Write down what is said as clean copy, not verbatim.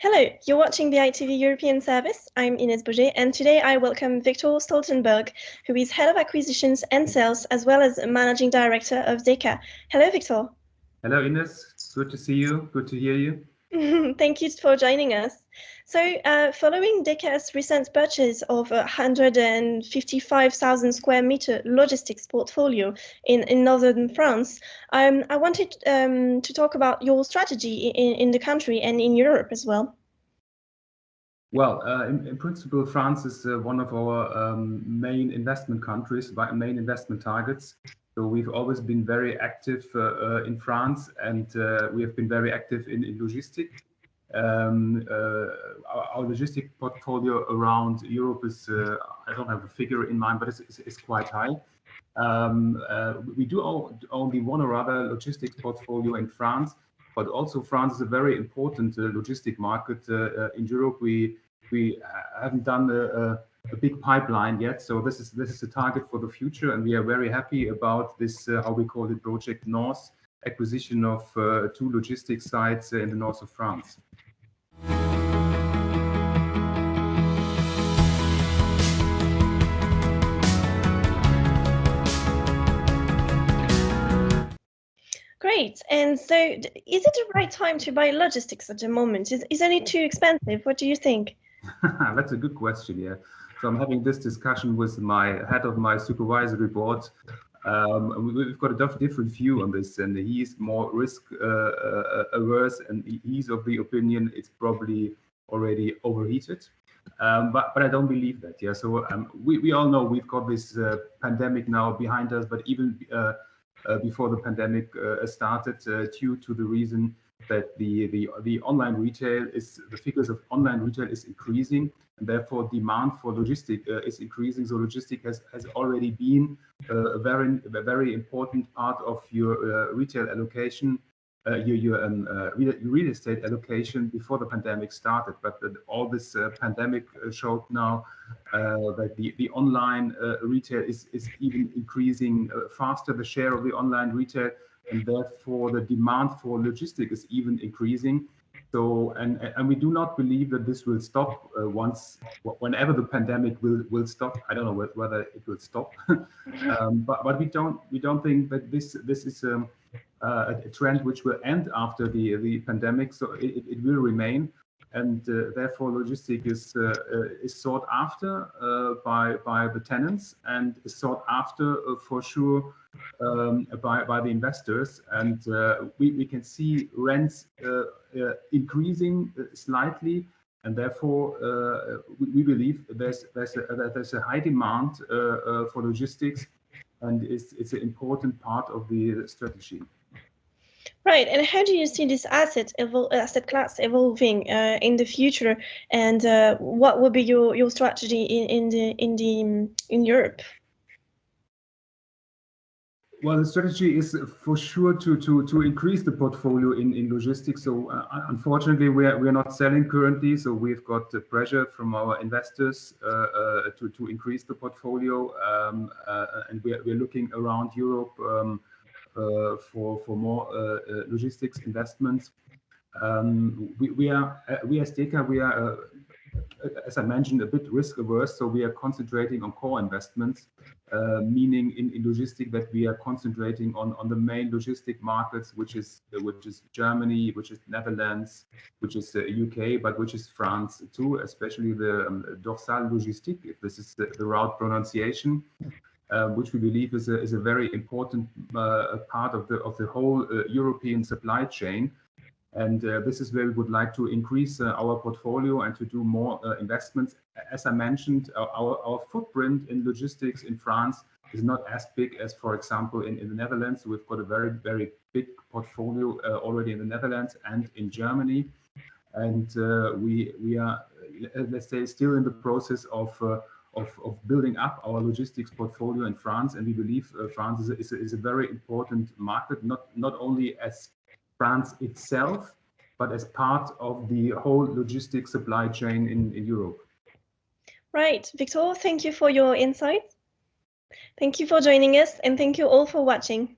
Hello, you're watching the BiTV European Service. I'm Ines Bouget, and today I welcome Victor Stoltenburg, who is Head of Acquisitions and Sales, as well as Managing Director of Deka. Hello, Victor. Hello, Ines. Good to see you. Good to hear you. Thank you for joining us. So, following Deka's recent purchase of a 155,000 square meter logistics portfolio in northern France, I wanted to talk about your strategy in the country and in Europe as well. Well, in principle, France is one of our main investment countries, main investment targets. So we've always been very active in France, and we have been very active in logistics. Our logistic portfolio around Europe is, I don't have a figure in mind, but it's quite high. We do only one or other logistics portfolio in France, but also France is a very important logistic market in Europe. We haven't done a big pipeline yet, so this is a target for the future, and we are very happy about this, how we call it, Project North, acquisition of 2 logistics sites in the north of France. Great. And so is it the right time to buy logistics at the moment? Isn't it too expensive? What do you think? That's a good question, yeah. So I'm having this discussion with my head of my supervisory board. We've got a different view on this, and he's more risk averse, and he's of the opinion it's probably already overheated. But I don't believe that. Yeah. So we all know we've got this pandemic now behind us, but even before the pandemic started, due to the reason that the online retail the figures of online retail is increasing, and therefore demand for logistic is increasing. So logistic has already been a very important part of your retail allocation, your real estate allocation before the pandemic started. But all this pandemic showed now that the online retail is even increasing faster, the share of the online retail, and therefore the demand for logistics is even increasing. So, and we do not believe that this will stop whenever the pandemic will stop. I don't know whether it will stop, but we don't think that this is a trend which will end after the pandemic. So it will remain, and therefore logistics is sought after by the tenants, and is sought after for sure by the investors. And we can see rents increasing slightly, and therefore we believe there's a high demand for logistics, and it's an important part of the strategy. Right. And how do you see this asset class evolving in the future? And what will be your strategy in Europe? Well, the strategy is for sure to increase the portfolio in logistics. So unfortunately, we are not selling currently. So we've got pressure from our investors to increase the portfolio, and we're looking around Europe for more logistics investments. We as Deka, we are as I mentioned, a bit risk averse, so we are concentrating on core investments, meaning in logistics that we are concentrating on the main logistic markets, which is Germany, which is Netherlands, which is UK, but which is France too, especially the Dorsal Logistique, if this is the route pronunciation, which we believe is a very important part of the whole European supply chain. And this is where we would like to increase our portfolio and to do more investments. As I mentioned, our footprint in logistics in France is not as big as, for example, in the Netherlands. So we've got a very big portfolio already in the Netherlands and in Germany. And we are, let's say, still in the process of building up our logistics portfolio in France. And we believe France is a very important market, not only as France itself, but as part of the whole logistics supply chain in Europe. Right. Victor, thank you for your insights. Thank you for joining us, and thank you all for watching.